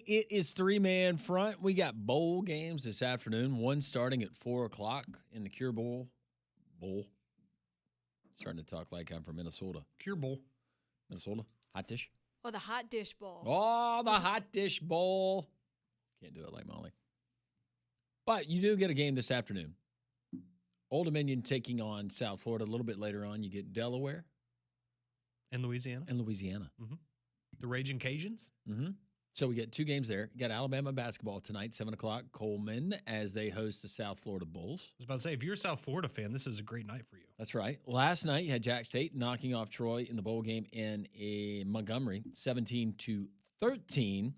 it is three-man front. We got bowl games this afternoon, one starting at 4 o'clock in the Cure Bowl. Starting to talk like I'm from Minnesota. Cure Bowl. Minnesota? Hot dish? Oh, the Hot Dish Bowl. Oh, the Hot Dish Bowl. Can't do it like Molly. But you do get a game this afternoon. Old Dominion taking on South Florida. A little bit later on, you get Delaware. And Louisiana. Mm-hmm. The Raging Cajuns. Mm-hmm. So we get two games there. You got Alabama basketball tonight, 7 o'clock, Coleman, as they host the South Florida Bulls. I was about to say, if you're a South Florida fan, this is a great night for you. That's right. Last night, you had Jack State knocking off Troy in the bowl game in Montgomery, 17-13.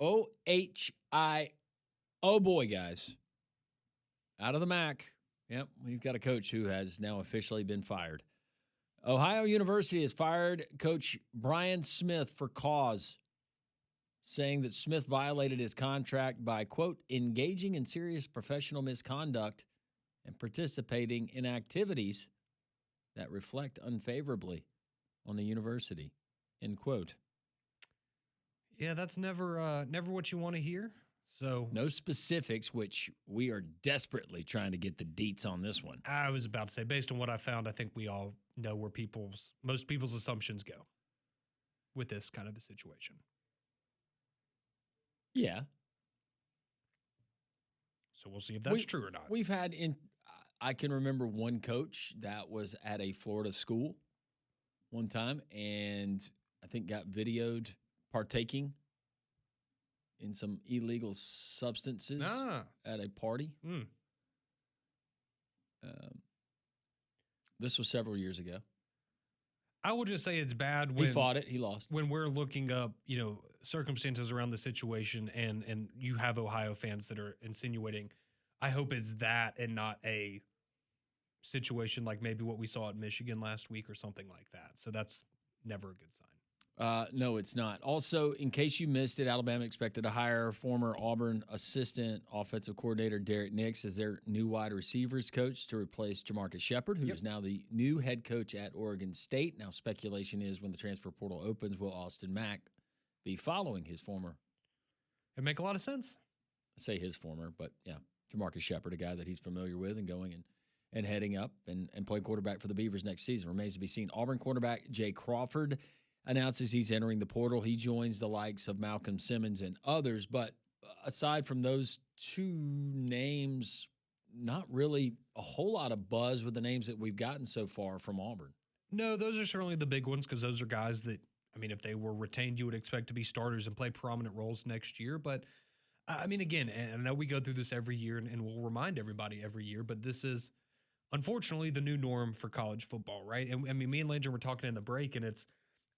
OHI. Oh, boy, guys. Out of the MAC. Yep, we've got a coach who has now officially been fired. Ohio University has fired Coach Brian Smith for cause, saying that Smith violated his contract by, quote, engaging in serious professional misconduct and participating in activities that reflect unfavorably on the university, end quote. Yeah, that's never what you want to hear. So no specifics, which we are desperately trying to get the deets on this one. I was about to say, based on what I found, I think we all know where most people's assumptions go with this kind of a situation. Yeah. So we'll see if that's true or not. We've had I can remember one coach that was at a Florida school one time and I think got videoed partaking in some illegal substances at a party. This was several years ago. I will just say it's bad when he fought it, he lost. When we're looking up, circumstances around the situation and you have Ohio fans that are insinuating, I hope it's that and not a situation like maybe what we saw at Michigan last week or something like that. So that's never a good sign. No, it's not. Also, in case you missed it, Alabama expected to hire former Auburn assistant offensive coordinator Derek Nix as their new wide receivers coach to replace Jamarcus Shepard, who is now the new head coach at Oregon State. Now, speculation is when the transfer portal opens, will Austin Mack be following his former? It'd make a lot of sense. I say his former, but yeah, Jamarcus Shepard, a guy that he's familiar with and going and heading up and playing quarterback for the Beavers next season. Remains to be seen. Auburn quarterback Jay Crawford announces he's entering the portal. He joins the likes of Malcolm Simmons and others. But aside from those two names, not really a whole lot of buzz with the names that we've gotten so far from Auburn. No, those are certainly the big ones because those are guys that, if they were retained, you would expect to be starters and play prominent roles next year. But, again, and I know we go through this every year and we'll remind everybody every year, but this is unfortunately the new norm for college football, right? And me and Landry were talking in the break, and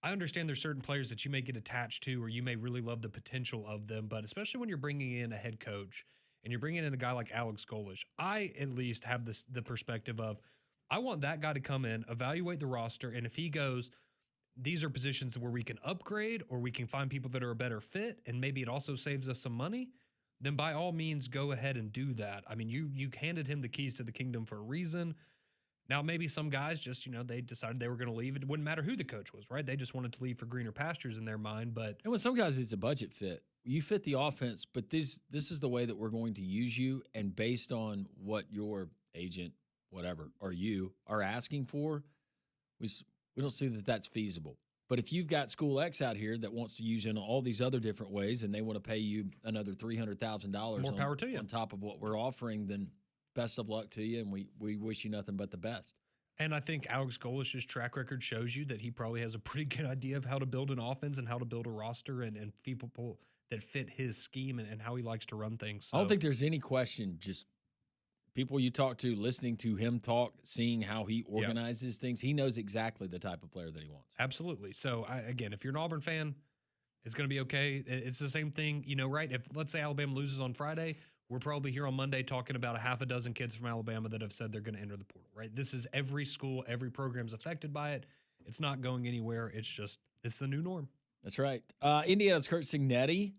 I understand there's certain players that you may get attached to or you may really love the potential of them, but especially when you're bringing in a head coach and you're bringing in a guy like Alex Golesh, I at least have the perspective of I want that guy to come in, evaluate the roster, and if he goes, these are positions where we can upgrade or we can find people that are a better fit and maybe it also saves us some money, then by all means go ahead and do that. You handed him the keys to the kingdom for a reason. Now, maybe some guys just, they decided they were going to leave. It wouldn't matter who the coach was, right? They just wanted to leave for greener pastures in their mind. And with some guys, it's a budget fit. You fit the offense, but this is the way that we're going to use you. And based on what your agent, whatever, or you are asking for, we don't see that that's feasible. But if you've got School X out here that wants to use you in all these other different ways and they want to pay you another $300,000 more power to you on top of what we're offering, then best of luck to you, and we wish you nothing but the best. And I think Alex Golesh's track record shows you that he probably has a pretty good idea of how to build an offense and how to build a roster and people that fit his scheme and how he likes to run things. So, I don't think there's any question, just people you talk to, listening to him talk, seeing how he organizes things, he knows exactly the type of player that he wants. Absolutely. So, again, if you're an Auburn fan, it's going to be okay. It's the same thing, right? If, let's say, Alabama loses on Friday, we're probably here on Monday talking about a half a dozen kids from Alabama that have said they're going to enter the portal, right? This is every school, every program's affected by it. It's not going anywhere. It's the new norm. That's right. Indiana's Kurt Cignetti,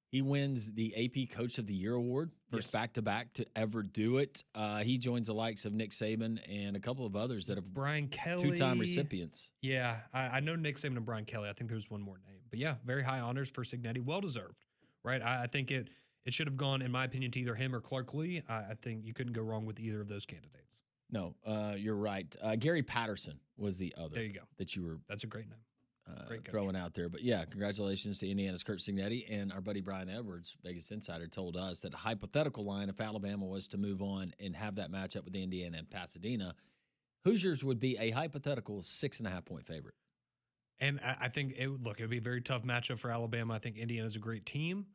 he wins the AP Coach of the Year award, first back-to-back to ever do it. He joins the likes of Nick Saban and a couple of others that have Brian Kelly, two-time recipients. Yeah, I know Nick Saban and Brian Kelly. I think there's one more name. But yeah, very high honors for Cignetti. Well deserved, right? I think it should have gone, in my opinion, to either him or Clark Lee. I think you couldn't go wrong with either of those candidates. No, you're right. Gary Patterson was the other. There you go. That you were. That's a great name. Throwing out there. But yeah, congratulations to Indiana's Kurt Cignetti. And our buddy Brian Edwards, Vegas Insider, told us that a hypothetical line, if Alabama was to move on and have that matchup with Indiana and Pasadena, Hoosiers would be a hypothetical 6.5-point favorite. And I think, it would be a very tough matchup for Alabama. I think Indiana's a great team.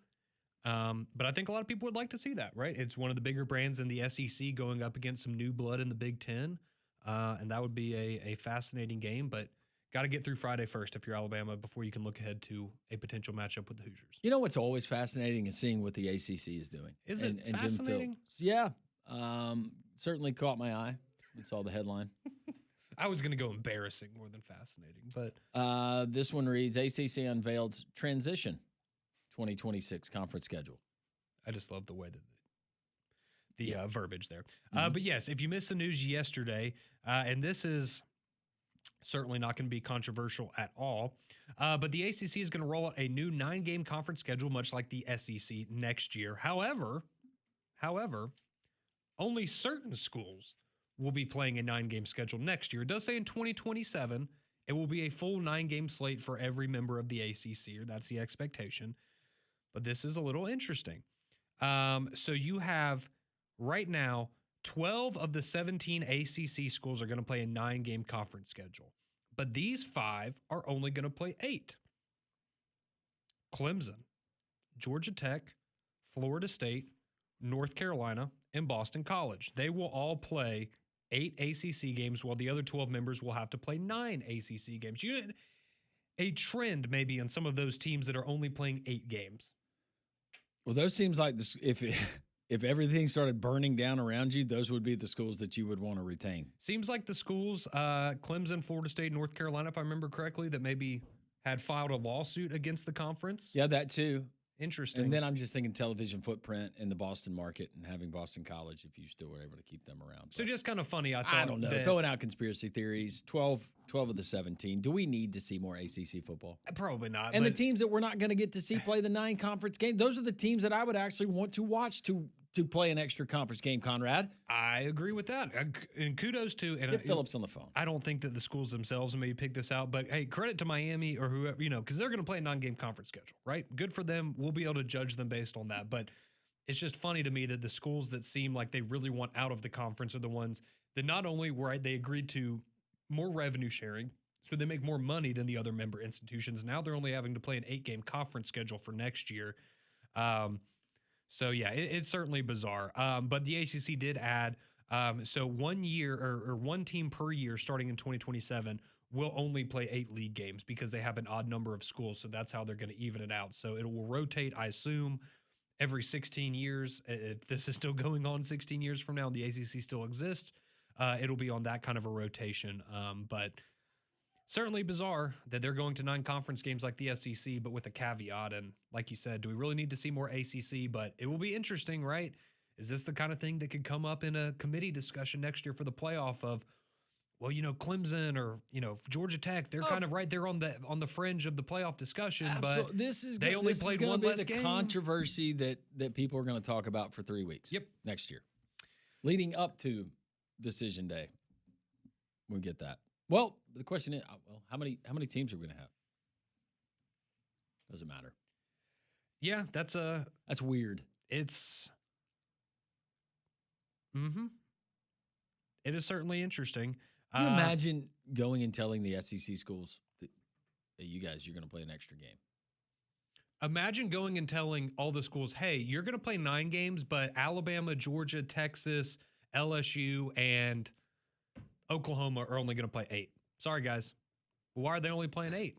But I think a lot of people would like to see that, right? It's one of the bigger brands in the SEC going up against some new blood in the Big Ten. And that would be a fascinating game. But got to get through Friday first if you're Alabama before you can look ahead to a potential matchup with the Hoosiers. You know what's always fascinating is seeing what the ACC is doing. Is it fascinating? Jim Phillips. Yeah. Certainly caught my eye. I saw the headline. I was going to go embarrassing more than fascinating. But this one reads, ACC unveiled transition 2026 conference schedule. I just love the way that the verbiage there. Mm-hmm. But yes, if you missed the news yesterday, and this is certainly not going to be controversial at all. But the ACC is going to roll out a new 9-game conference schedule, much like the SEC next year. However, only certain schools will be playing a 9-game schedule next year. It does say in 2027, it will be a full 9-game slate for every member of the ACC, or that's the expectation. But this is a little interesting. So you have right now 12 of the 17 ACC schools are going to play a 9-game conference schedule. But these 5 are only going to play 8. Clemson, Georgia Tech, Florida State, North Carolina, and Boston College. They will all play 8 ACC games, while the other 12 members will have to play 9 ACC games. A trend maybe in some of those teams that are only playing 8 games. Well, those seems like this, if everything started burning down around you, those would be the schools that you would want to retain. Seems like the schools, Clemson, Florida State, North Carolina, if I remember correctly, that maybe had filed a lawsuit against the conference. Yeah, that too. Interesting. And then I'm just thinking television footprint in the Boston market and having Boston College if you still were able to keep them around. So just kind of funny, I thought. I don't know. Throwing out conspiracy theories, 12 of the 17. Do we need to see more ACC football? Probably not. And the teams that we're not going to get to see play the 9 conference games, those are the teams that I would actually want to watch to play an extra conference game, Conrad. I agree with that. And kudos to Get Phillips on the phone. I don't think that the schools themselves maybe pick this out, but hey, credit to Miami or whoever, because they're going to play a 9-game conference schedule, right? Good for them. We'll be able to judge them based on that. But it's just funny to me that the schools that seem like they really want out of the conference are the ones that not only were they agreed to more revenue sharing, so they make more money than the other member institutions. Now they're only having to play an 8-game conference schedule for next year. So, yeah, it's certainly bizarre. But the ACC did add, so 1 year or one team per year starting in 2027 will only play 8 league games because they have an odd number of schools. So that's how they're going to even it out. So it will rotate, I assume, every 16 years. If this is still going on 16 years from now and the ACC still exists, it'll be on that kind of a rotation. But certainly bizarre that they're going to 9 conference games like the SEC, but with a caveat. And like you said, do we really need to see more ACC? But it will be interesting, right? Is this the kind of thing that could come up in a committee discussion next year for the playoff of, well, Clemson or, Georgia Tech, they're kind of right there on the fringe of the playoff discussion, but they only played one less game. The controversy that people are going to talk about for 3 weeks. Yep. Next year. Leading up to decision day. We get that. Well, the question is, how many teams are we going to have? Doesn't matter. Yeah, that's weird. It's it is certainly interesting. Can you imagine going and telling the SEC schools that hey, you're going to play an extra game? Imagine going and telling all the schools, hey, you're going to play 9 games, but Alabama, Georgia, Texas, LSU, and Oklahoma are only going to play 8. Sorry, guys. Why are they only playing 8?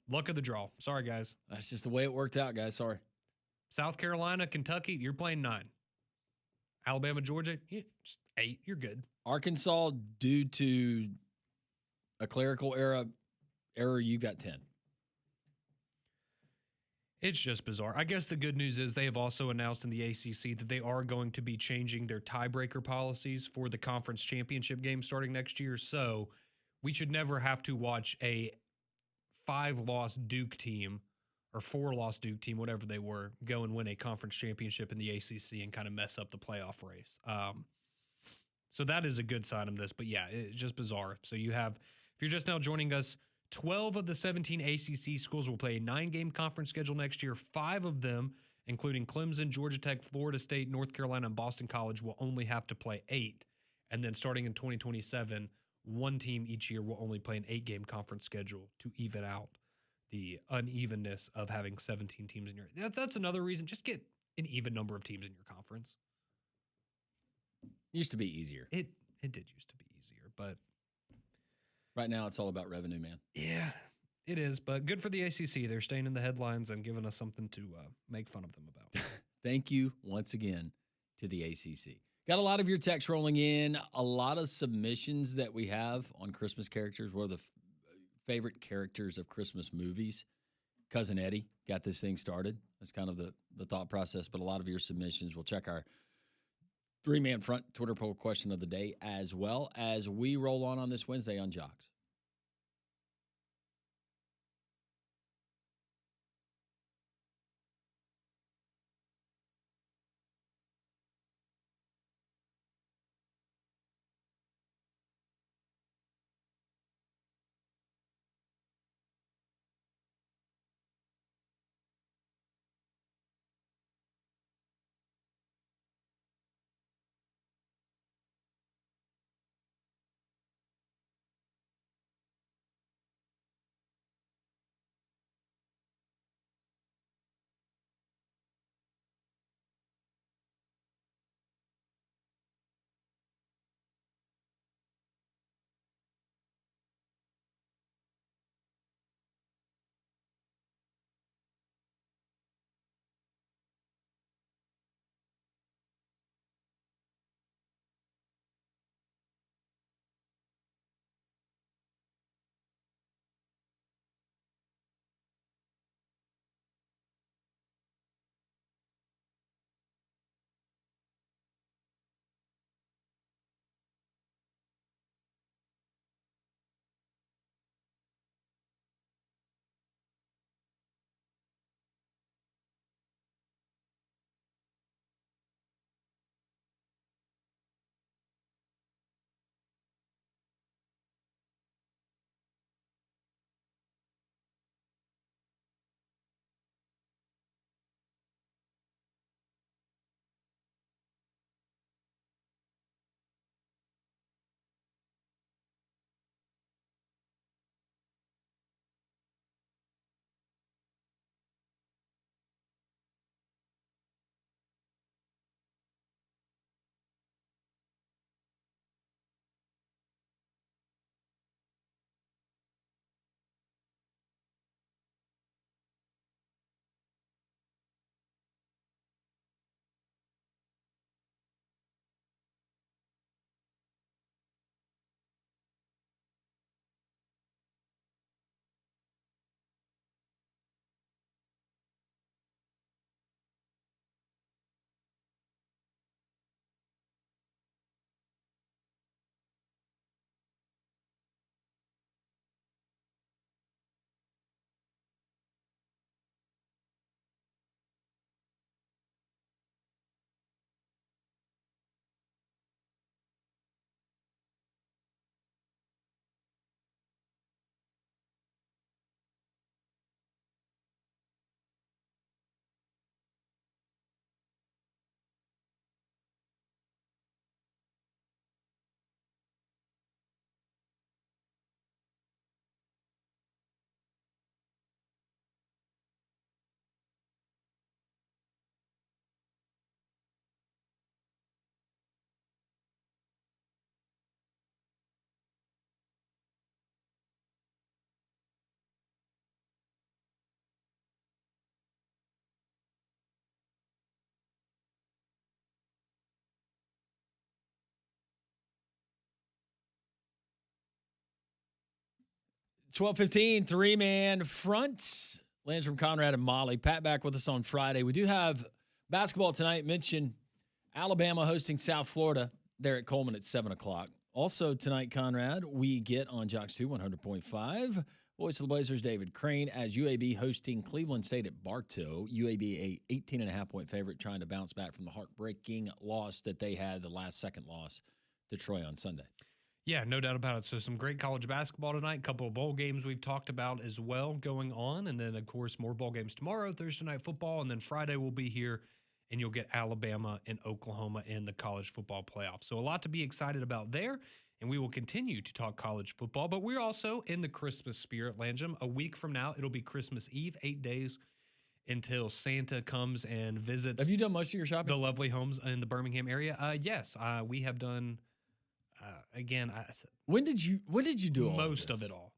Luck of the draw. Sorry, guys. That's just the way it worked out, guys. Sorry. South Carolina, Kentucky, you're playing 9. Alabama, Georgia, just 8. You're good. Arkansas, due to a clerical error, you got 10. It's just bizarre. I guess the good news is they have also announced in the ACC that they are going to be changing their tiebreaker policies for the conference championship game starting next year. So we should never have to watch a 5-loss Duke team or 4-loss Duke team, whatever they were, go and win a conference championship in the ACC and kind of mess up the playoff race. So that is a good sign of this. But yeah, it's just bizarre. So you have, if you're just now joining us, 12 of the 17 ACC schools will play a 9-game conference schedule next year. 5 of them, including Clemson, Georgia Tech, Florida State, North Carolina, and Boston College, will only have to play 8. And then starting in 2027, one team each year will only play an 8-game conference schedule to even out the unevenness of having 17 teams in your. That's another reason. Just get an even number of teams in your conference. Used to be easier. It did used to be easier, but right now it's all about revenue, man. Yeah, it is. But good for the ACC. They're staying in the headlines and giving us something to make fun of them about. Thank you once again to the ACC. Got a lot of your texts rolling in, a lot of submissions that we have on Christmas characters. What are the favorite characters of Christmas movies? Cousin Eddie got this thing started. That's kind of the thought process, but a lot of your submissions. We'll check our 3-man front Twitter poll question of the day as well as we roll on this Wednesday on Jocks. $12:15, 3-man front. Lands from Conrad and Molly. Pat back with us on Friday. We do have basketball tonight. Mentioned Alabama hosting South Florida there at Coleman at 7 o'clock. Also tonight, Conrad, we get on Jocks 2 100.5. Voice of the Blazers, David Crane, as UAB hosting Cleveland State at Bartow. UAB, a 18.5-point favorite, trying to bounce back from the heartbreaking loss that they had, the last second loss to Troy on Sunday. Yeah, no doubt about it. So some great college basketball tonight, a couple of bowl games we've talked about as well going on. And then, of course, more bowl games tomorrow, Thursday night football. And then Friday we'll be here, and you'll get Alabama and Oklahoma in the college football playoff. So a lot to be excited about there. And we will continue to talk college football. But we're also in the Christmas spirit, Lanjam. A week from now, it'll be Christmas Eve, 8 days until Santa comes and visits. Have you done much of your shopping? The lovely homes in the Birmingham area? Yes, we have done... again, when did you do all most of it all?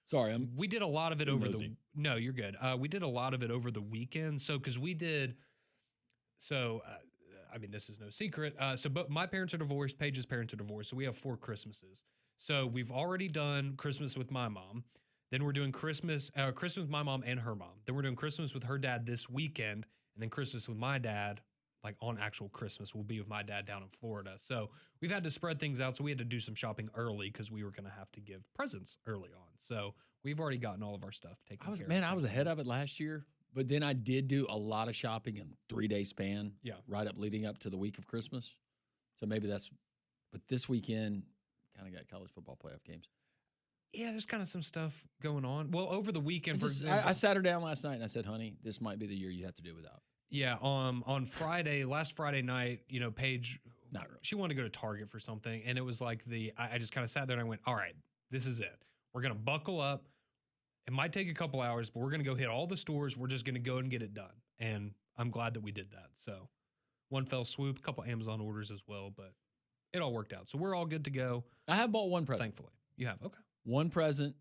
Sorry, we did a lot of it over nosy. No, you're good. We did a lot of it over the weekend. So because we did, I mean, this is no secret. But my parents are divorced. Paige's parents are divorced. So we have 4 Christmases. So we've already done Christmas with my mom. Then we're doing Christmas with my mom and her mom. Then we're doing Christmas with her dad this weekend, and then Christmas with my dad. Like on actual Christmas, will be with my dad down in Florida. So we've had to spread things out. So we had to do some shopping early because we were going to have to give presents early on. So we've already gotten all of our stuff taken care of. Man, I was ahead of it last year, but then I did do a lot of shopping in 3-day span. Yeah. Right up leading up to the week of Christmas. So maybe but this weekend kind of got college football playoff games. Yeah, there's kind of some stuff going on. Well, over the weekend, I sat her down last night and I said, honey, this might be the year you have to do without. Yeah, on Friday, last Friday night, Paige, Not really. she wanted to go to Target for something, and it was like I just kind of sat there and I went, all right, this is it. We're going to buckle up. It might take a couple hours, but we're going to go hit all the stores. We're just going to go and get it done, and I'm glad that we did that. So one fell swoop, a couple Amazon orders as well, but it all worked out. So we're all good to go. I have bought one present. Thankfully. You have? Okay. One present.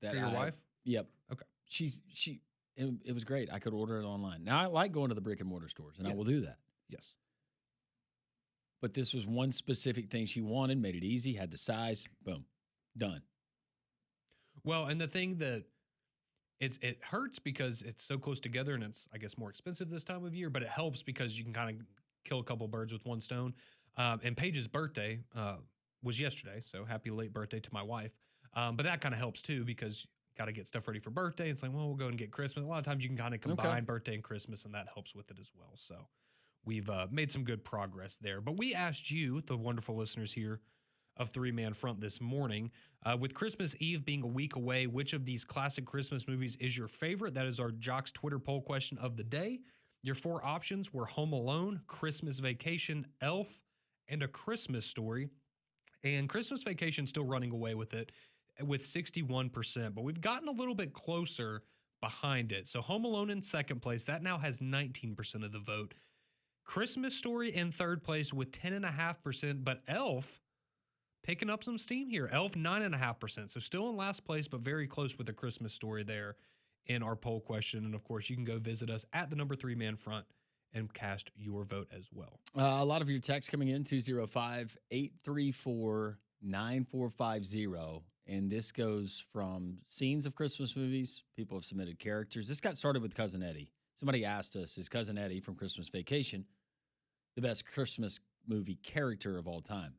For your wife? Yep. Okay. It was great. I could order it online. Now, I like going to the brick and mortar stores, and I will do that. Yes. But this was one specific thing she wanted, made it easy, had the size, boom, done. Well, and the thing that it hurts because it's so close together, and it's, I guess, more expensive this time of year, but it helps because you can kind of kill a couple birds with one stone. And Paige's birthday was yesterday, so happy late birthday to my wife. But that kind of helps, too, because got to get stuff ready for birthday. It's like, well, we'll go and get Christmas. A lot of times you can kind of combine birthday and Christmas, and that helps with it as well. So we've made some good progress there. But we asked you, the wonderful listeners here of Three Man Front this morning, with Christmas Eve being a week away, which of these classic Christmas movies is your favorite? That is our Jocks Twitter poll question of the day. Your 4 options were Home Alone, Christmas Vacation, Elf, and A Christmas Story. And Christmas Vacation still running away with it, with 61%, but we've gotten a little bit closer behind it. So Home Alone in second place, that now has 19% of the vote. Christmas Story in third place with 10.5%, but Elf picking up some steam here. Elf 9.5%, so still in last place, but very close with the Christmas Story there in our poll question. And of course, you can go visit us at the number 3 Man Front and cast your vote as well. A lot of your texts coming in, 205-834-9450. And this goes from scenes of Christmas movies. People have submitted characters. This got started with Cousin Eddie. Somebody asked us, is Cousin Eddie from Christmas Vacation the best Christmas movie character of all time?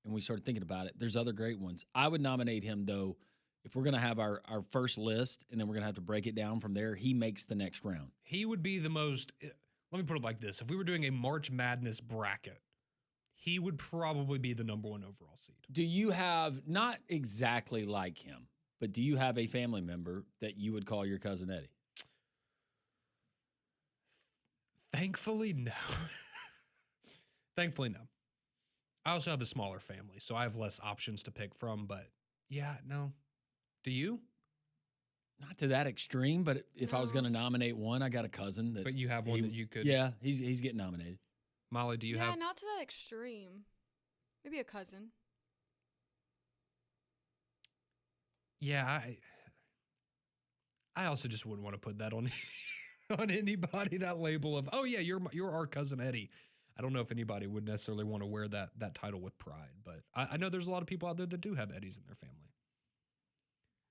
And we started thinking about it. There's other great ones. I would nominate him, though, if we're going to have our first list, and then we're going to have to break it down from there. He makes the next round. He would be the most, let me put it like this. If we were doing a March Madness bracket, he would probably be the number 1 overall seed. Do you have, not exactly like him, but do you have a family member that you would call your Cousin Eddie? Thankfully, no. Thankfully, no. I also have a smaller family, so I have less options to pick from, but yeah, no. Do you? Not to that extreme, but if I was going to nominate one, I got a cousin that. But you have one that you could. Yeah, he's getting nominated. Molly, do you have? Yeah, not to that extreme. Maybe a cousin. Yeah, I also just wouldn't want to put that on on anybody, that label of, oh yeah, you're our Cousin Eddie. I don't know if anybody would necessarily want to wear that title with pride, but I know there's a lot of people out there that do have Eddies in their family.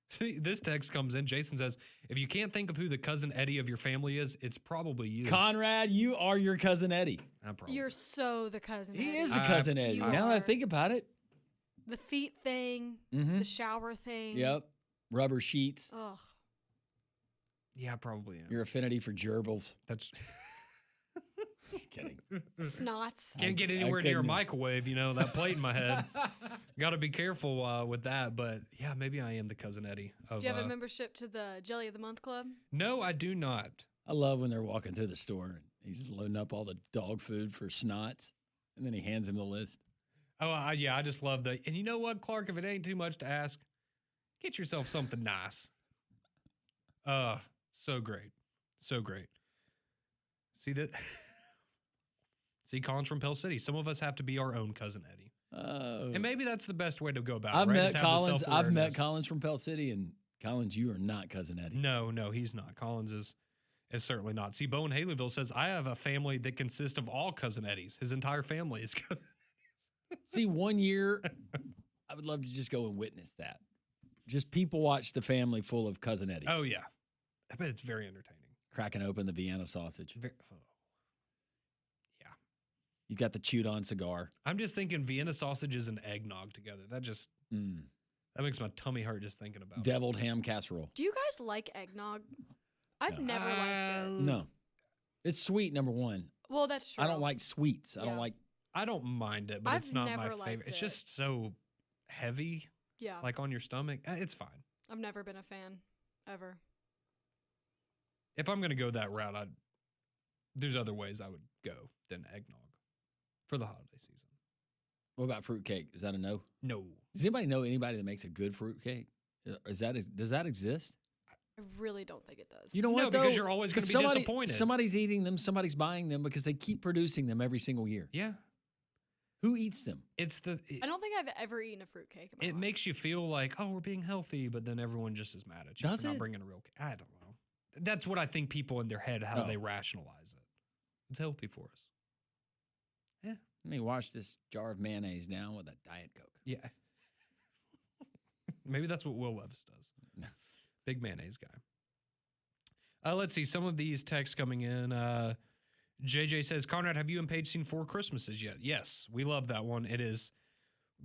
See, this text comes in. Jason says, if you can't think of who the Cousin Eddie of your family is, it's probably you. Conrad, you are your Cousin Eddie. You're so the Cousin Eddie. He is the Cousin Eddie. Now that I think about it. The feet thing, the shower thing. Yep. rubber sheets, Ugh. Yeah, probably am. your affinity for gerbils. That's Kidding. Snots. can't get I anywhere near a couldn't- microwave. That plate in my head. Got to be careful with that. But yeah, maybe I am the cousin Eddie. Of, Do you have a membership to the Jelly of the Month Club? No, I do not. I love when they're walking through the store and he's loading up all the dog food for Snots, and then he hands him the list. Oh, yeah, I just love the. And you know what, Clark? If it ain't too much to ask, get yourself something nice. So great, so great. See that? See, Colin's from Pell City. Some of us have to be our own cousin Eddie, and maybe that's the best way to go about it. I've right? met Is have the Collins. I've met self-awareness. Collins from Pell City, and Collins, you are not cousin Eddie. No, he's not. Collins is certainly not. See, Bo in Haleyville says, I have a family that consists of all cousin Eddies. His entire family is cousin. See, one year, I would love to just go and witness that. Just people watch the family full of cousin Eddies. Oh, yeah. I bet it's very entertaining. Cracking open the Vienna sausage. Yeah. You got the chewed on cigar. I'm just thinking Vienna sausages and eggnog together. That makes my tummy hurt just thinking about it. Deviled ham casserole. Do you guys like eggnog? I've No. never liked it. No. It's sweet, number one. Well, that's true. I don't like sweets. I don't Yeah. like. I don't mind it, but I've it's not my never liked favorite. It's it. just so heavy, Yeah. like on your stomach. It's fine. I've never been a fan, ever. If I'm going to go that route, there's other ways I would go than eggnog for the holiday season. What about fruitcake? Is that a no? No. Does anybody know anybody that makes a good fruitcake? Does that exist? I really don't think it does. You know No, what? because though? you're always gonna 'Cause be disappointed. Somebody's eating them. Somebody's buying them because they keep producing them every single year. Yeah. Who eats them? It's I don't think I've ever eaten a fruitcake in my it life. makes you feel like, oh, we're being healthy, but then everyone just is mad at you Does for not it? bringing a real cake. I don't know. That's what I think people in their head, how Oh. they rationalize it. It's healthy for us. Let me wash this jar of mayonnaise down with a Diet Coke. Yeah. Maybe that's what Will Levis does. Big mayonnaise guy. Let's see. Some of these texts coming in. JJ says, Conrad, have you and Paige seen Four Christmases yet? Yes, we love that one. It is,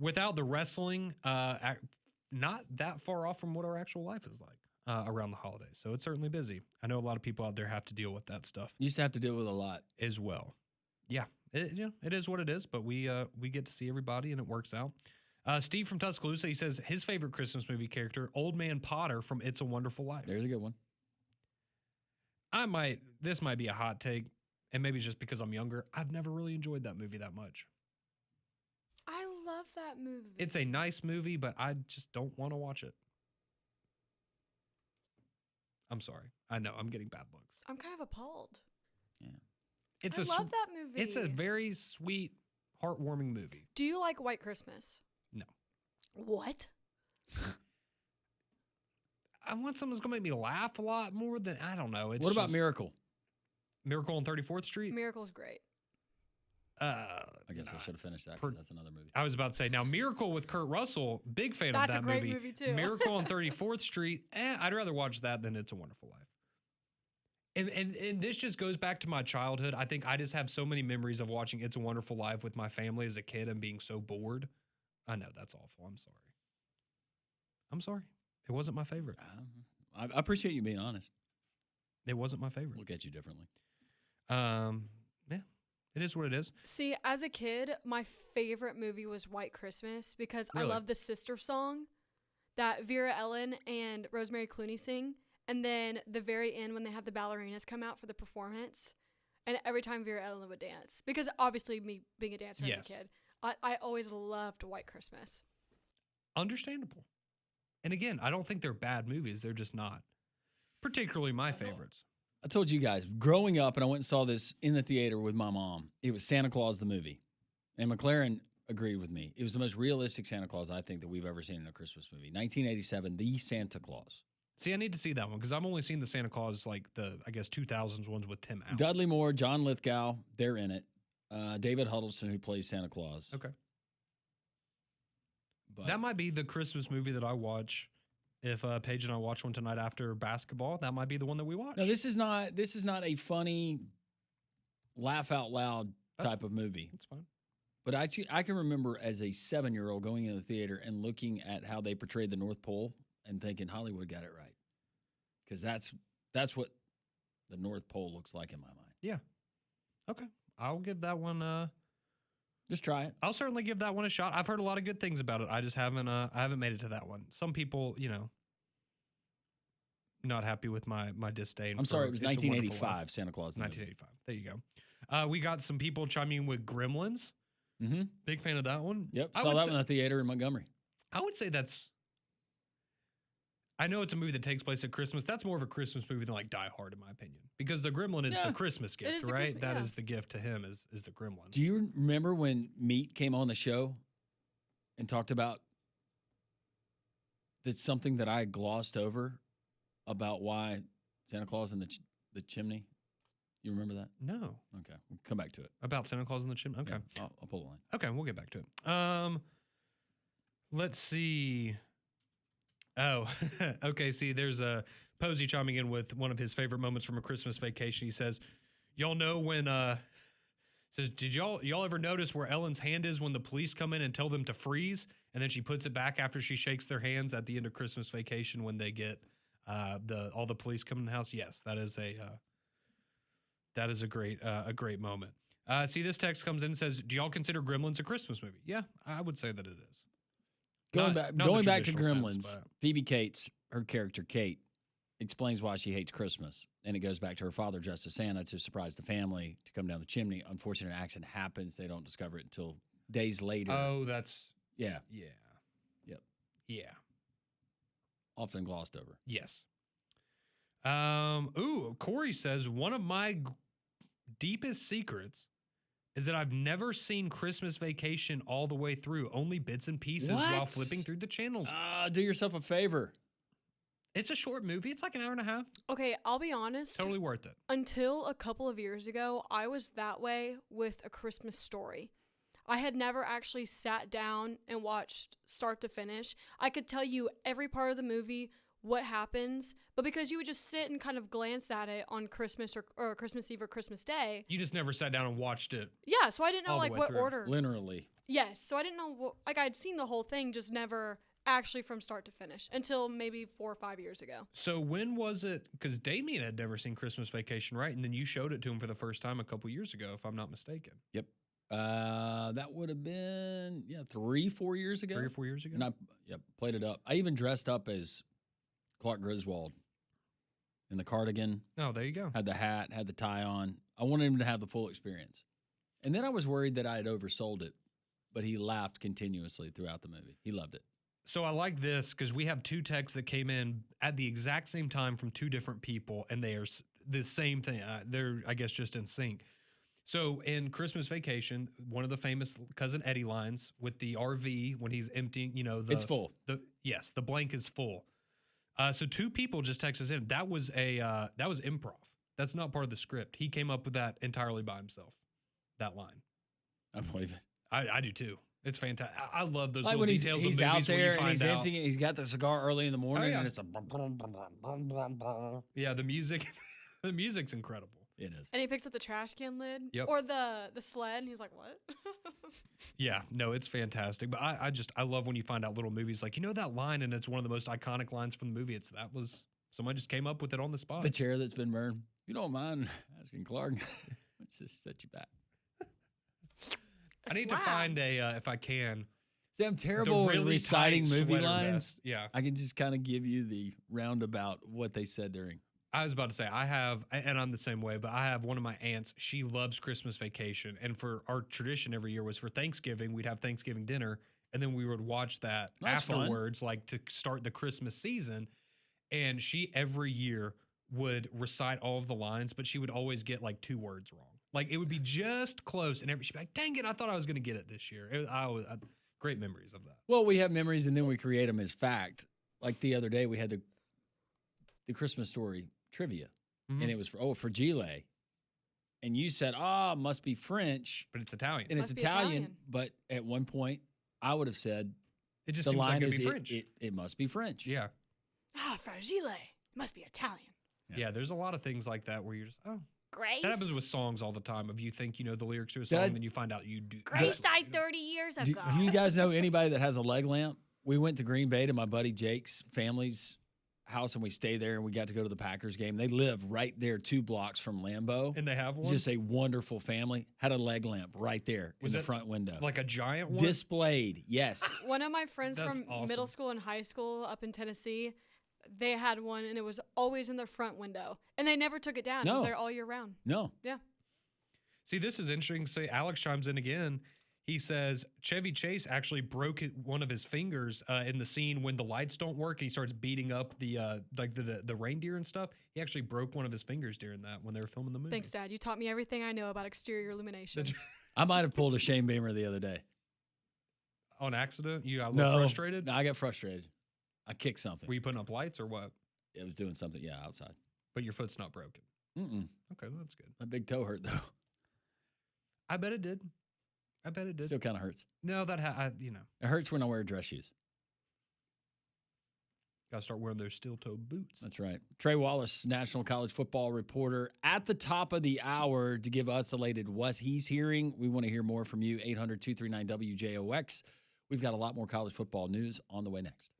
without the wrestling, not that far off from what our actual life is like around the holidays. So it's certainly busy. I know a lot of people out there have to deal with that stuff Used to have to deal with a lot. as well. Yeah, it is what it is, but we get to see everybody and it works out. Steve from Tuscaloosa, he says his favorite Christmas movie character, Old Man Potter from It's a Wonderful Life. There's a good one. This might be a hot take, and maybe it's just because I'm younger. I've never really enjoyed that movie that much. I love that movie. It's a nice movie, but I just don't want to watch it. I'm sorry. I know I'm getting bad looks. I'm kind of appalled. It's I a love that movie. It's a very sweet, heartwarming movie. Do you like White Christmas? No. What? I want something that's gonna make me laugh a lot more than I don't know. It's What about just- Miracle? Miracle on 34th Street? Miracle's great. I guess I nah. should have finished that Per- because that's another movie. I was about to say now Miracle with Kurt Russell, big fan That's of a that great movie too. Miracle on 34th Street, I'd rather watch that than It's a Wonderful Life. And this just goes back to my childhood. I think I just have so many memories of watching It's a Wonderful Life with my family as a kid and being so bored. I know that's awful. I'm sorry. I'm sorry. It wasn't my favorite. I appreciate you being honest. It wasn't my favorite. Look at you differently. Yeah, it is what it is. See, as a kid, my favorite movie was White Christmas because Really? I love the sister song that Vera Ellen and Rosemary Clooney sing. And then the very end when they had the ballerinas come out for the performance. And every time Vera Ellen would dance. Because obviously me being a dancer Yes. as a kid, I always loved White Christmas. Understandable. And again, I don't think they're bad movies. They're just not particularly my favorites. I told you guys, growing up, and I went and saw this in the theater with my mom. It was Santa Claus the movie. And McLaren agreed with me. It was the most realistic Santa Claus I think that we've ever seen in a Christmas movie. 1987, The Santa Claus. See, I need to see that one because I've only seen the Santa Claus, like the, I guess, 2000s ones with Tim Allen. Dudley Moore, John Lithgow, they're in it. David Huddleston, who plays Santa Claus. Okay. But That might be the Christmas movie that I watch. If Paige and I watch one tonight after basketball, that might be the one that we watch. no, this is not a funny, laugh out loud type of movie. It's fine. But I can remember as a 7-year-old going into the theater and looking at how they portrayed the North Pole and thinking Hollywood got it right. Because that's what the North Pole looks like in my mind. Yeah. Okay. I'll give that one Just try it. I'll certainly give that one a shot. I've heard a lot of good things about it. I just haven't made it to that one. Some people, not happy with my disdain. I'm sorry, it was It's a Wonderful Life. 1985, Santa Claus. in the Movie. 1985. There you go. We got some people chiming in with Gremlins. Mm-hmm. Big fan of that one. Yep, I saw would that say- one at the theater in Montgomery. I would say I know it's a movie that takes place at Christmas. That's more of a Christmas movie than like Die Hard, in my opinion, because the Gremlin is Yeah. the Christmas gift, is the right? Christmas- That yeah. is the gift to him is the Gremlin. Do you remember when Meat came on the show and talked about that's something that I glossed over about why Santa Claus in the chimney? You remember that? No, Okay, we'll come back to it. about Santa Claus in the Chimney. Okay. Yeah, I'll pull the line. Okay, we'll get back to it. Let's see. Oh, okay. See, there's a Posey chiming in with one of his favorite moments from A Christmas Vacation. He says, "Y'all know when?" Says, "Did y'all ever notice where Ellen's hand is when the police come in and tell them to freeze, and then she puts it back after she shakes their hands at the end of Christmas Vacation when they get all the police come in the house?" Yes, that is a great moment. See, this text comes in and says, "Do y'all consider Gremlins a Christmas movie?" Yeah, I would say that it is. Going Not back, going the back to traditional Gremlins, sense, but- Phoebe Cates, her character Kate, explains why she hates Christmas, and it goes back to her father dressed as Santa to surprise the family to come down the chimney. Unfortunate accident happens; they don't discover it until days later. Oh, that's Yeah, yeah. Yep. Yeah. often glossed over. Yes. Corey says one of my deepest secrets is that I've never seen Christmas Vacation all the way through, only bits and pieces while What? flipping through the channels. Do yourself a favor. It's a short movie. It's like an hour and a half. Okay, I'll be honest. Totally worth it. Until a couple of years ago, I was that way with A Christmas Story. I had never actually sat down and watched start to finish. I could tell you every part of the movie, what happens, but because you would just sit and kind of glance at it on Christmas or Christmas Eve or Christmas Day. You just never sat down and watched it. Yeah, so I didn't know All the like way what through. order. Literally. Yes, so I didn't know what, like I'd seen the whole thing, just never actually from start to finish until maybe 4 or 5 years ago. So when was it? Because Damien had never seen Christmas Vacation, right? And then you showed it to him for the first time a couple years ago, if I'm not mistaken. Yep. That would have been 3-4 years ago. 3 or 4 years ago. And I played it up. I even dressed up as Clark Griswold in the cardigan, Oh, there you go. had the hat, had the tie on. I wanted him to have the full experience. And then I was worried that I had oversold it, but he laughed continuously throughout the movie. He loved it. So I like this because we have two texts that came in at the exact same time from two different people, and they are the same thing. They're, I guess, just in sync. So in Christmas Vacation, one of the famous Cousin Eddie lines with the RV when he's emptying, It's full. Yes, the blank is full. So two people just texted us in. That was improv. That's not part of the script. He came up with that entirely by himself. That line. I believe it. I do too. It's fantastic. I love those Like little when he's details out of movies where you there and find he's out. emptying it. He's got the cigar early in the morning, yeah. and it's a. Yeah, the music, the music's incredible. It is. And he picks up the trash can lid Yep. or the sled, and he's like, "What?" Yeah, no, it's fantastic. But I love when you find out little movies like that line, and it's one of the most iconic lines from the movie. Someone just came up with it on the spot. The chair that's been burned. You don't mind asking Clark? Let's just set you back. I need It's to loud. find a if I can. See, I'm terrible the at really reciting tight movie sweater lines. vest. Yeah, I can just kind of give you the roundabout what they said during. I was about to say I have, and I'm the same way. But I have one of my aunts. She loves Christmas Vacation, and for our tradition every year was for Thanksgiving we'd have Thanksgiving dinner, and then we would watch that That's fun. afterwards, like to start the Christmas season. And she every year would recite all of the lines, but she would always get like 2 words wrong. Like it would be just close, and she'd be like, "Dang it! I thought I was going to get it this year." Great memories of that. Well, we have memories and then we create them as fact. Like the other day, we had the Christmas story trivia, Mhm. and it was for Gile. And you said, must be French, But it's Italian. and it's Must be Italian. Italian. But at one point, I would have said It just the seems line like it'd is be French. it must be French. Yeah. Fragile must be Italian. Yeah, there's a lot of things like that where you're just, Grace. that happens with songs all the time. If you think you know the lyrics to a Did song, I- then you find out you do. Grace absolutely died don't. 30 years Do, ago. do you guys know anybody that has a leg lamp we went to Green Bay to my buddy Jake's family's house, and we stayed there, and we got to go to the Packers game. They live right there 2 blocks from Lambeau. And they have one? Just a wonderful family. Had a leg lamp right there in the front window. Like a giant one? Displayed, yes. One of my friends That's from awesome. middle school and high school up in Tennessee, they had one, and it was always in their front window. And they never took it down. It was No. there all year round. No. Yeah. See, this is interesting. Say Alex chimes in again. He says Chevy Chase actually broke one of his fingers in the scene when the lights don't work. He starts beating up the reindeer and stuff. He actually broke one of his fingers during that when they were filming the movie. Thanks, Dad. You taught me everything I know about exterior illumination. I might have pulled a Shane Beamer the other day. On accident? You got a little frustrated? No, I got frustrated. I kicked something. Were you putting up lights or what? It was doing something, outside. But your foot's not broken. Mm-mm. Okay, that's good. My big toe hurt, though. I bet it did. I bet it did. Still kind of hurts. No, that It hurts when I wear dress shoes. Got to start wearing those steel-toed boots. That's right. Trey Wallace, National College Football reporter, at the top of the hour to give us the latest what he's hearing. We want to hear more from you. 800-239-WJOX. We've got a lot more college football news on the way next.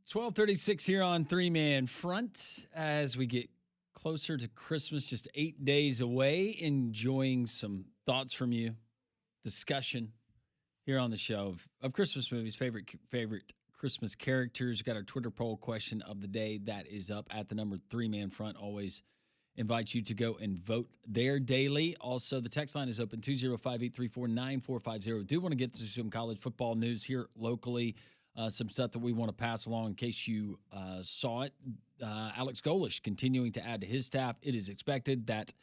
12:36 here on Three Man Front as we get closer to Christmas, just 8 days away. Enjoying some thoughts from you, discussion here on the show of Christmas movies, favorite Christmas characters. Got our Twitter poll question of the day that is up at the number 3 Man Front. Always invite you to go and vote there daily. Also, the text line is open 205-834-9450. Do want to get to some college football news here locally. Some stuff that we want to pass along in case you saw it. Alex Golish continuing to add to his staff. It is expected that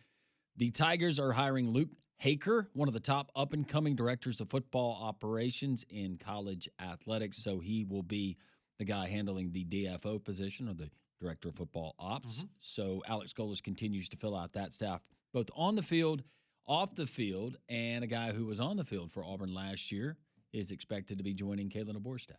the Tigers are hiring Luke Haker, one of the top up-and-coming directors of football operations in college athletics. So he will be the guy handling the DFO position, or the director of football ops. Mm-hmm. So Alex Golish continues to fill out that staff, both on the field, off the field, and a guy who was on the field for Auburn last year is expected to be joining Kalen DeBoer's staff.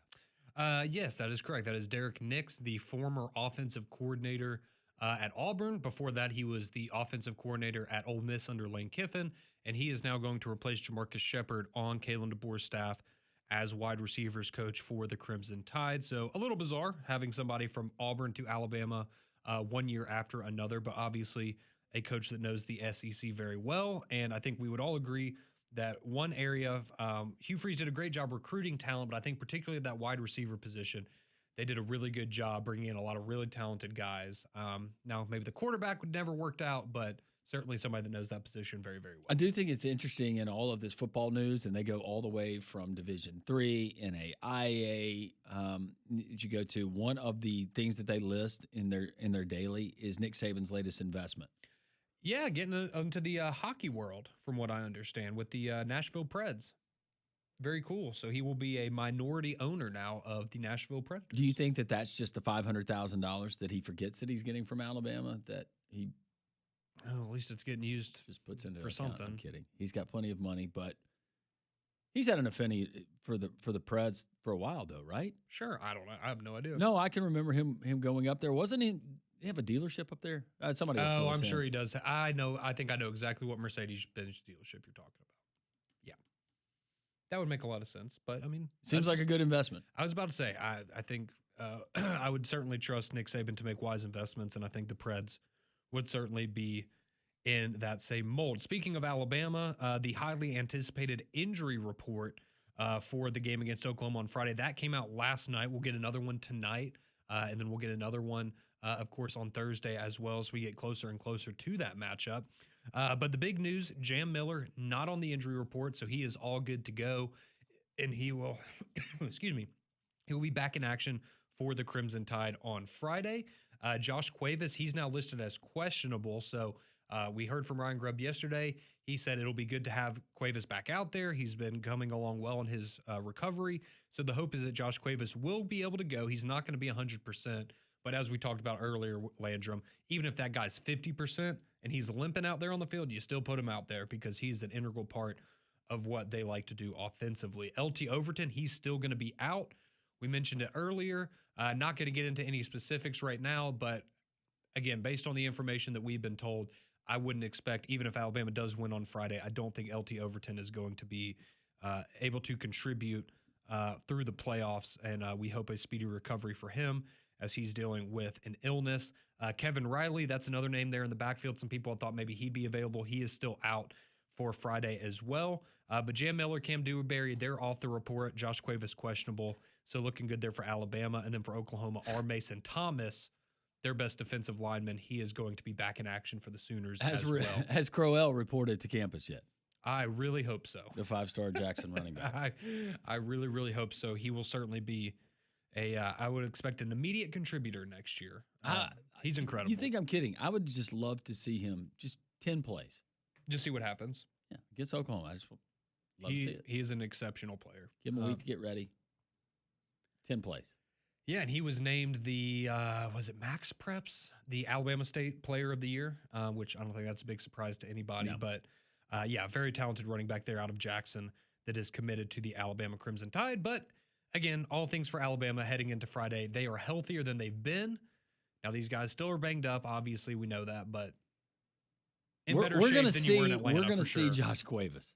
Yes, that is correct. That is Derek Nix, the former offensive coordinator at Auburn. Before that, he was the offensive coordinator at Ole Miss under Lane Kiffin, and he is now going to replace Jamarcus Shepard on Kalen DeBoer's staff as wide receivers coach for the Crimson Tide. So a little bizarre having somebody from Auburn to Alabama 1 year after another, but obviously a coach that knows the SEC very well. And I think we would all agree that one area of Hugh Freeze did a great job recruiting talent, but I think particularly that wide receiver position, they did a really good job bringing in a lot of really talented guys. Now, maybe the quarterback would never worked out, but certainly somebody that knows that position very, very well. I do think it's interesting in all of this football news, and they go all the way from Division III, NAIA. That you go to, one of the things that they list in their daily is Nick Saban's latest investment. Yeah, getting into the hockey world, from what I understand, with the Nashville Preds. Very cool. So he will be a minority owner now of the Nashville Predators. Do you think that that's just the $500,000 that he forgets that he's getting from Alabama, that he at least it's getting used just puts into for account? something? I'm kidding. He's got plenty of money, but he's had an affinity for the Preds for a while, though, right? Sure. I don't know. I have no idea. No, I can remember him going up there. Wasn't he? They have a dealership up there. Somebody. Oh, I'm sure he does. I know. I think I know exactly what Mercedes-Benz dealership you're talking about. Yeah, that would make a lot of sense. But I mean, seems like a good investment. I was about to say. I think I would certainly trust Nick Saban to make wise investments, and I think the Preds would certainly be in that same mold. Speaking of Alabama, the highly anticipated injury report for the game against Oklahoma on Friday that came out last night. We'll get another one tonight, and then we'll get another one. Of course, on Thursday as well, as we get closer and closer to that matchup. But the big news, Jam Miller not on the injury report, so he is all good to go. And he will, excuse me, he will be back in action for the Crimson Tide on Friday. Josh Cuevas, he's now listed as questionable. So we heard from Ryan Grubb yesterday. He said it'll be good to have Cuevas back out there. He's been coming along well in his recovery. So the hope is that Josh Cuevas will be able to go. He's not going to be 100%. But as we talked about earlier, Landrum, even if that guy's 50% and he's limping out there on the field, you still put him out there because he's an integral part of what they like to do offensively. LT Overton, he's still going to be out. We mentioned it earlier. Not going to get into any specifics right now, but again, based on the information that we've been told, I wouldn't expect, even if Alabama does win on Friday, I don't think LT Overton is going to be able to contribute through the playoffs, and we hope a speedy recovery for him as he's dealing with an illness. Kevin Riley, that's another name there in the backfield. Some people thought maybe he'd be available. He is still out for Friday as well. But Jam Miller, Cam Dewberry, they're off the report. Josh Cuevas questionable, so looking good there for Alabama. And then for Oklahoma, R. Mason Thomas, their best defensive lineman, he is going to be back in action for the Sooners as well. Has Crowell reported to campus yet? I really hope so. The 5-star Jackson running back. I really, really hope so. He will certainly be I would expect an immediate contributor next year. He's incredible. You think I'm kidding? I would just love to see him just 10 plays. Just see what happens. Yeah, against Oklahoma. I just love to see it. He is an exceptional player. Give him a week to get ready. 10 plays. Yeah, and he was named the, was it Max Preps, the Alabama State Player of the Year, which I don't think that's a big surprise to anybody. No. But, yeah, very talented running back there out of Jackson that is committed to the Alabama Crimson Tide. But again, all things for Alabama heading into Friday. They are healthier than they've been. Now, these guys still are banged up. Obviously, we know that, but in better shape than you were in Atlanta. We're going to see Josh Cuevas.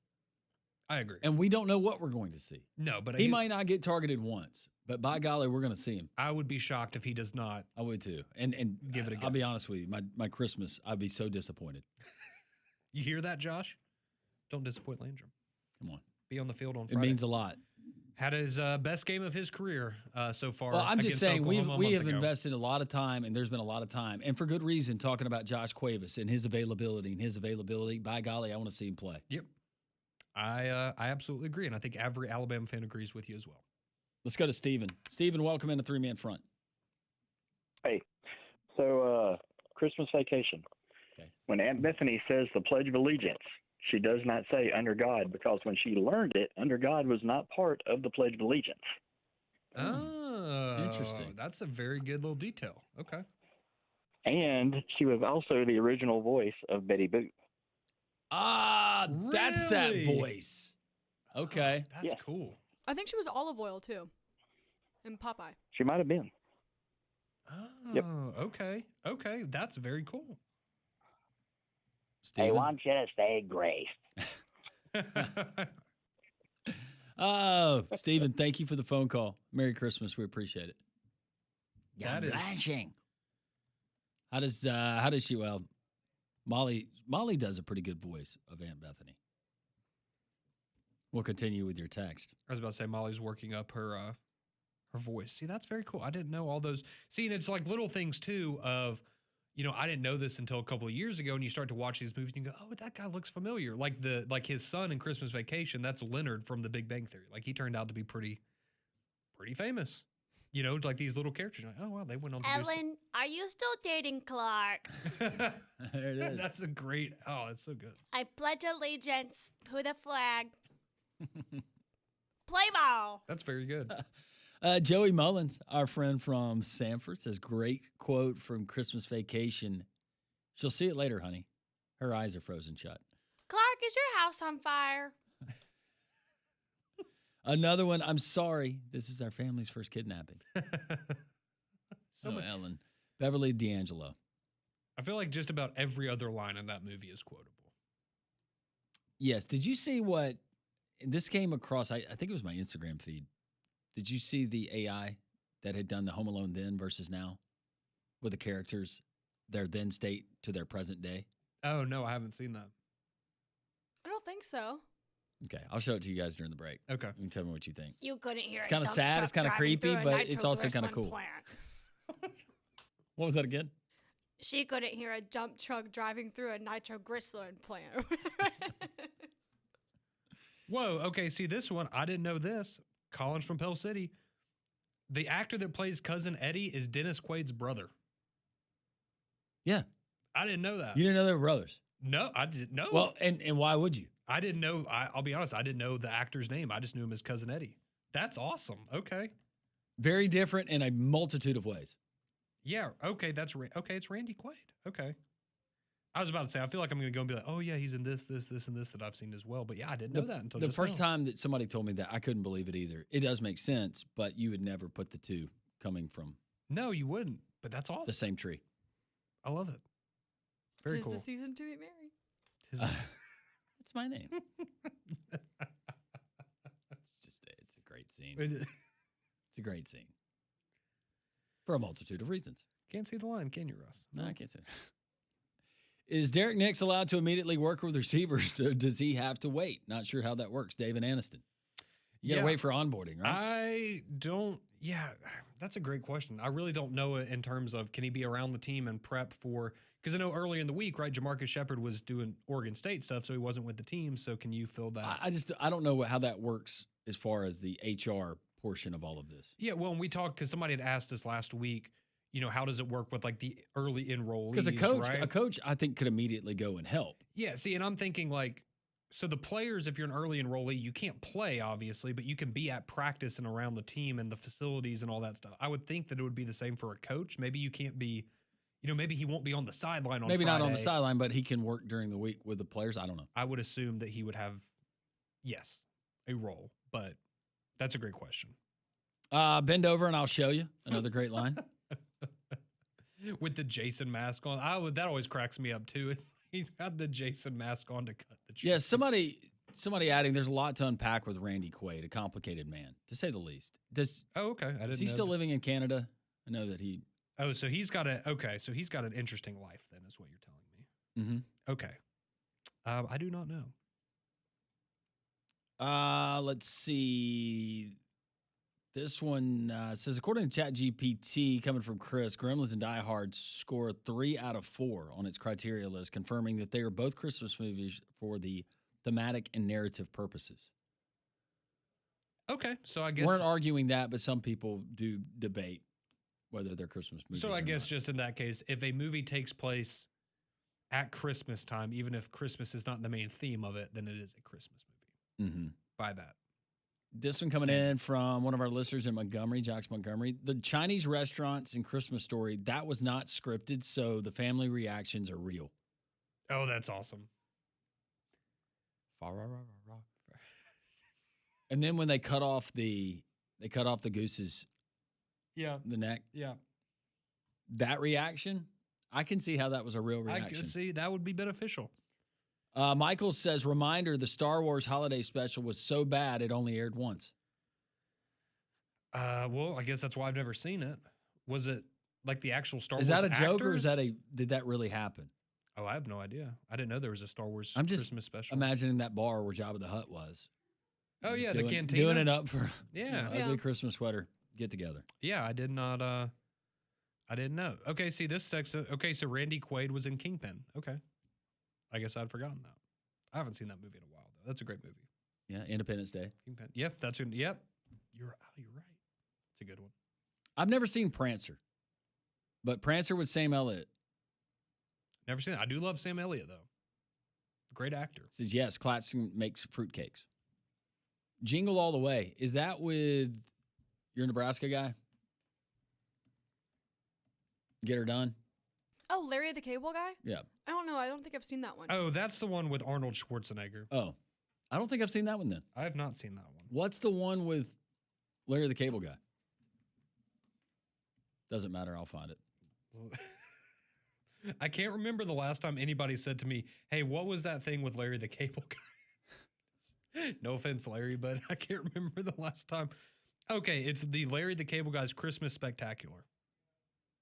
I agree. And we don't know what we're going to see. No, but he might not get targeted once, But by golly, we're going to see him. I would be shocked if he does not. I would too. And Give it a go. I'll be honest with you. My Christmas, I'd be so disappointed. You hear that, Josh? Don't disappoint Landrum. Come on. Be on the field on It Friday. means a lot. Had his best game of his career so far. Well, I'm just against saying we Oklahoma a have month ago. invested a lot of time, and there's been a lot of time, and for good reason, talking about Josh Cuevas and his availability. By golly, I want to see him play. Yep. I absolutely agree, and I think every Alabama fan agrees with you as well. Let's go to Steven. Steven, welcome in a three-man front. Hey, so Christmas vacation. Okay. When Aunt Bethany says the Pledge of Allegiance, she does not say under God, because when she learned it, under God was not part of the Pledge of Allegiance. Oh, interesting. That's a very good little detail. Okay. And she was also the original voice of Betty Boop. Ah, that's that Really? voice. Okay. That's Yeah. cool. I think she was olive oil too, in Popeye. She might have been. Oh, Yep. okay. Okay. That's very cool. Steven? you to stay grace. Oh, Steven, thank you for the phone call. Merry Christmas. We appreciate it. That is- blanching. How does she, well, Molly does a pretty good voice of Aunt Bethany. We'll continue with your text. I was about to say Molly's working up her voice. See, that's very cool. I didn't know all those. See, and it's like little things too of, I didn't know this until a couple of years ago, and you start to watch these movies and you go, oh, that guy looks familiar. Like his son in Christmas Vacation, that's Leonard from The Big Bang Theory. Like he turned out to be pretty famous. Like these little characters. You're like, oh wow, they went on to Ellen, are you still dating Clark? do There it is. That's a great. Oh, that's so good. I pledge allegiance to the flag. Play ball. That's very good. Joey Mullins, our friend from Sanford, says, great quote from Christmas Vacation. She'll see it later, honey. Her eyes are frozen shut. Clark, is your house on fire? Another one, I'm sorry. This is our family's first kidnapping. So Oh, much. Ellen. Beverly D'Angelo. I feel like just about every other line in that movie is quotable. Yes. Did you see what this came across? I think it was my Instagram feed. Did you see the AI that had done the Home Alone then versus now with the characters, their then state to their present day? Oh no, I haven't seen that. I don't think so. Okay. I'll show it to you guys during the break. Okay. You can tell me what you think. You couldn't hear It's a kinda dump sad, truck it's kinda driving creepy, through a but it's also kinda nitroglycerin cool. plant. What was that again? She couldn't hear a dump truck driving through a nitroglycerin plant. Whoa. Okay. See this one. I didn't know this. Collins from Pell City. The actor that plays Cousin Eddie is Dennis Quaid's brother. Yeah. I didn't know that. You didn't know they were brothers. No, I didn't know. Well, and why would you? I didn't know. I'll be honest. I didn't know the actor's name. I just knew him as Cousin Eddie. That's awesome. Okay. Very different in a multitude of ways. Yeah. Okay. Okay. It's Randy Quaid. Okay. I was about to say, I feel like I'm going to go and be like, oh, yeah, he's in this, and this that I've seen as well. But yeah, I didn't know that until The just first now. time that somebody told me that, I couldn't believe it either. It does make sense, but you would never put the two coming from No, you wouldn't. But that's awesome. the same tree. I love it. Very 'Tis cool. the season to be married. That's my name. It's a great scene. It's a great scene. For a multitude of reasons. Can't see the line, can you, Russ? No, I can't say. Is Derek Nix allowed to immediately work with receivers, or does he have to wait? Not sure how that works. David Aniston. You got to Yeah. wait for onboarding, right? I don't. Yeah, that's a great question. I really don't know it in terms of can he be around the team and prep for. Because I know early in the week, right, Jamarcus Shepard was doing Oregon State stuff, so he wasn't with the team. So can you fill that? I don't know how that works as far as the HR portion of all of this. Yeah, well, and we talked because somebody had asked us last week. How does it work with like the early enrollees? Because right? a coach, I think, could immediately go and help. Yeah, see, and I'm thinking like, so the players, if you're an early enrollee, you can't play, obviously, but you can be at practice and around the team and the facilities and all that stuff. I would think that it would be the same for a coach. Maybe you can't be, maybe he won't be on the sideline on Maybe not on the Friday. sideline, but he can work during the week with the players. I don't know. I would assume that he would have, yes, a role, but that's a great question. Bend over and I'll show you. Another great line. With the Jason mask on. That always cracks me up too. He's got the Jason mask on to cut the cheese. Yeah, somebody Somebody adding, there's a lot to unpack with Randy Quaid, a complicated man, to say the least. Oh, okay. I didn't Is he know still that. living in Canada? I know that he. Oh, so he's got so he's got an interesting life then, is what you're telling me. Mm-hmm. Okay. I do not know. Let's see. This one says, according to ChatGPT, coming from Chris, Gremlins and Die Hard score 3 out of 4 on its criteria list, confirming that they are both Christmas movies for the thematic and narrative purposes. Okay, so I guess Weren't arguing that, but some people do debate whether they're Christmas movies. So I or guess not. just in that case, if a movie takes place at Christmas time, even if Christmas is not the main theme of it, then it is a Christmas movie. Mm-hmm. By that. This one coming in from one of our listeners in Montgomery, Jocks Montgomery. The Chinese restaurants in Christmas Story, that was not scripted, so the family reactions are real. Oh, that's awesome. And then when they cut off the goose's the neck. Yeah. That reaction, I can see how that was a real reaction. I could see that would be beneficial. Michael says, reminder, the Star Wars holiday special was so bad it only aired once. Well, I guess that's why I've never seen it. Was it like the actual Star Wars Is that a joke or actors? did that really happen? Oh, I have no idea. I didn't know there was a Star Wars I'm just Christmas special. imagining that bar where Jabba the Hutt was. Oh, Just yeah, doing, the cantina. doing it up for Yeah. ugly Christmas sweater get together. Yeah, I did not. I didn't know. Okay, see this text. Okay, so Randy Quaid was in Kingpin. Okay, I guess I'd forgotten that. I haven't seen that movie in a while though. That's a great movie. Yeah, Independence Day. Kingpin. Yep, that's good. Yep, you're right. It's a good one. I've never seen Prancer, but Prancer with Sam Elliott. Never seen it. I do love Sam Elliott though. Great actor. Says yes, Klaxon makes fruitcakes. Jingle All the Way. Is that with your Nebraska guy? Get Her Done? Oh, Larry the Cable Guy? Yeah. I don't know. I don't think I've seen that one. Oh, that's the one with Arnold Schwarzenegger. Oh, I don't think I've seen that one then. I have not seen that one. What's the one with Larry the Cable Guy? Doesn't matter. I'll find it. I can't remember the last time anybody said to me, hey, what was that thing with Larry the Cable Guy? No offense, Larry, but I can't remember the last time. Okay, it's the Larry the Cable Guy's Christmas Spectacular.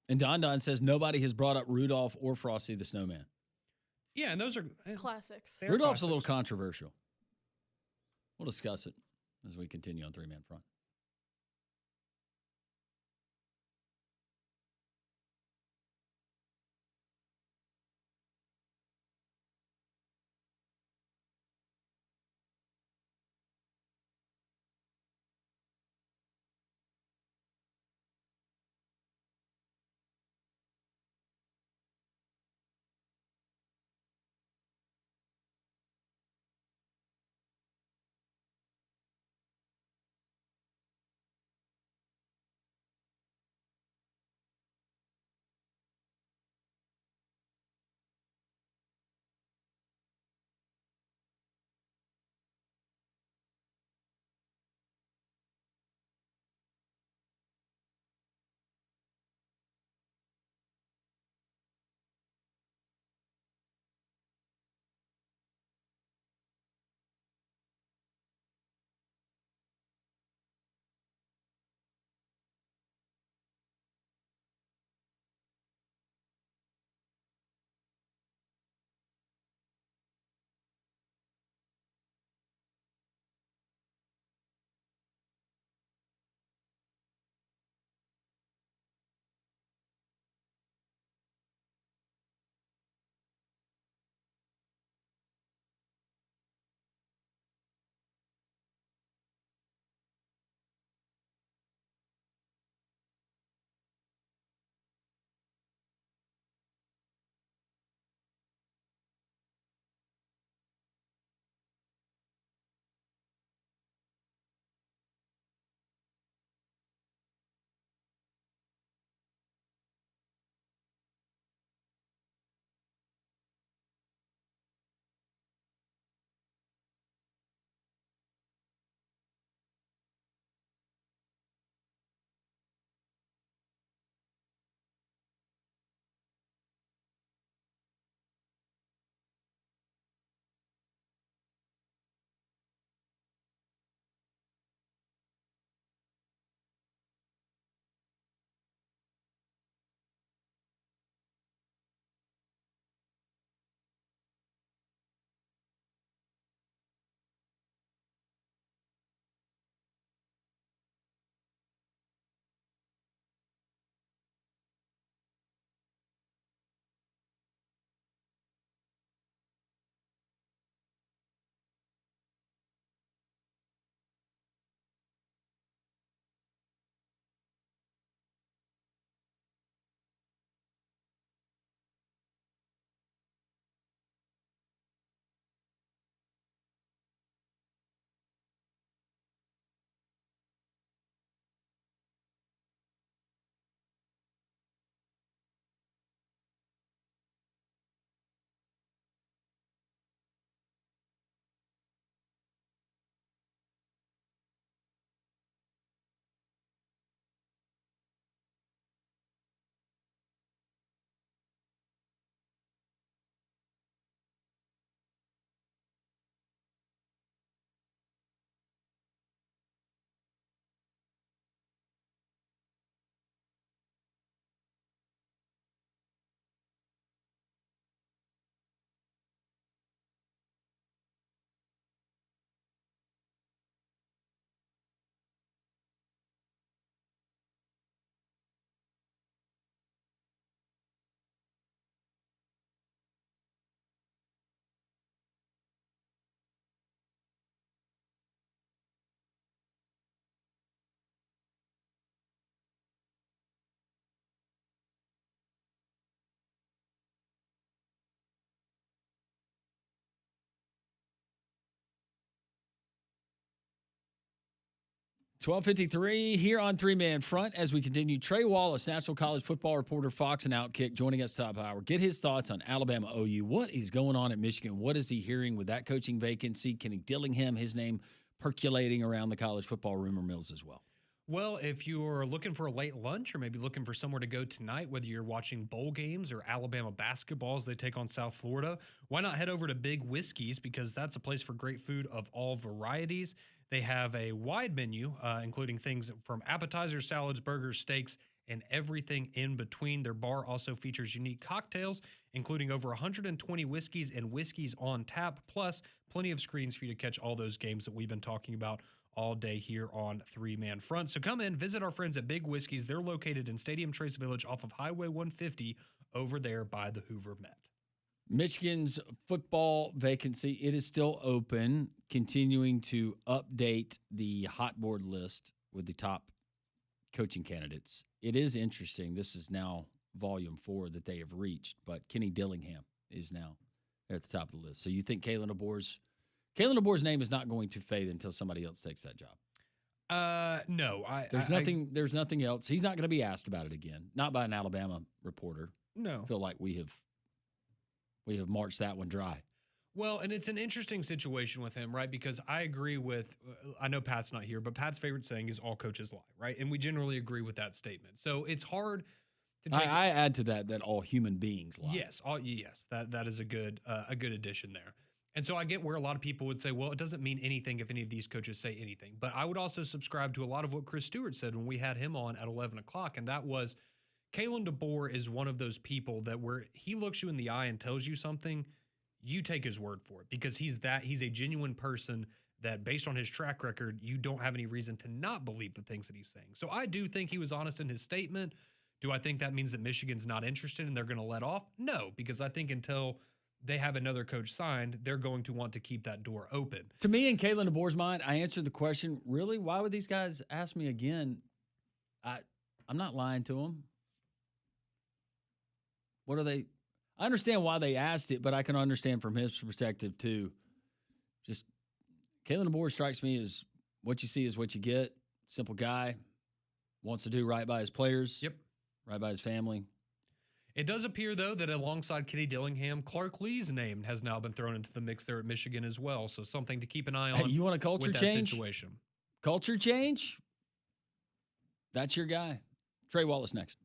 And Don says nobody has brought up Rudolph or Frosty the Snowman. Yeah, and those are Classics. they're Rudolph's a little classics. controversial. We'll discuss it as we continue on Three Man Front. 12:53 here on Three Man Front as we continue. Trey Wallace, National College Football reporter, Fox and Outkick, joining us top hour. Get his thoughts on Alabama OU. What is going on at Michigan? What is he hearing with that coaching vacancy? Kenny Dillingham, his name percolating around the college football rumor mills as well. Well, if you're looking for a late lunch or maybe looking for somewhere to go tonight, whether you're watching bowl games or Alabama basketball as they take on South Florida, why not head over to Big Whiskey's, because that's a place for great food of all varieties. They have a wide menu, including things from appetizers, salads, burgers, steaks, and everything in between. Their bar also features unique cocktails, including over 120 whiskeys and whiskeys on tap, plus plenty of screens for you to catch all those games that we've been talking about all day here on Three Man Front. So come in, visit our friends at Big Whiskey's. They're located in Stadium Trace Village off of Highway 150 over there by the Hoover Met. Michigan's football vacancy, it is still open, continuing to update the hot board list with the top coaching candidates. It is interesting. This is now volume 4 that they have reached, but Kenny Dillingham is now at the top of the list. So you think Kalen DeBoer's name is not going to fade until somebody else takes that job? No. There's nothing else. He's not going to be asked about it again. Not by an Alabama reporter. No. I feel like we have marched that one dry. Well, and it's an interesting situation with him, right? Because I agree with, I know Pat's not here, but Pat's favorite saying is all coaches lie, right? And we generally agree with that statement. So it's hard to take. I add to that all human beings lie. Yes. That is a good addition there. And so I get where a lot of people would say, well, it doesn't mean anything if any of these coaches say anything. But I would also subscribe to a lot of what Chris Stewart said when we had him on at 11 o'clock. And that was, Kalen DeBoer is one of those people that where he looks you in the eye and tells you something, you take his word for it, because he's a genuine person that, based on his track record, you don't have any reason to not believe the things that he's saying. So I do think he was honest in his statement. Do I think that means that Michigan's not interested and they're going to let off? No, because I think until they have another coach signed, they're going to want to keep that door open. To me, in Kalen DeBoer's mind, I answered the question, really, why would these guys ask me again? I'm not lying to them. What are they? I understand why they asked it, but I can understand from his perspective too. Just Kalen DeBoer strikes me as what you see is what you get. Simple guy, wants to do right by his players. Yep. Right by his family. It does appear, though, that alongside Kenny Dillingham, Clark Lee's name has now been thrown into the mix there at Michigan as well. So something to keep an eye on. Hey, you want a culture with change? That situation. Culture change? That's your guy. Trey Wallace next.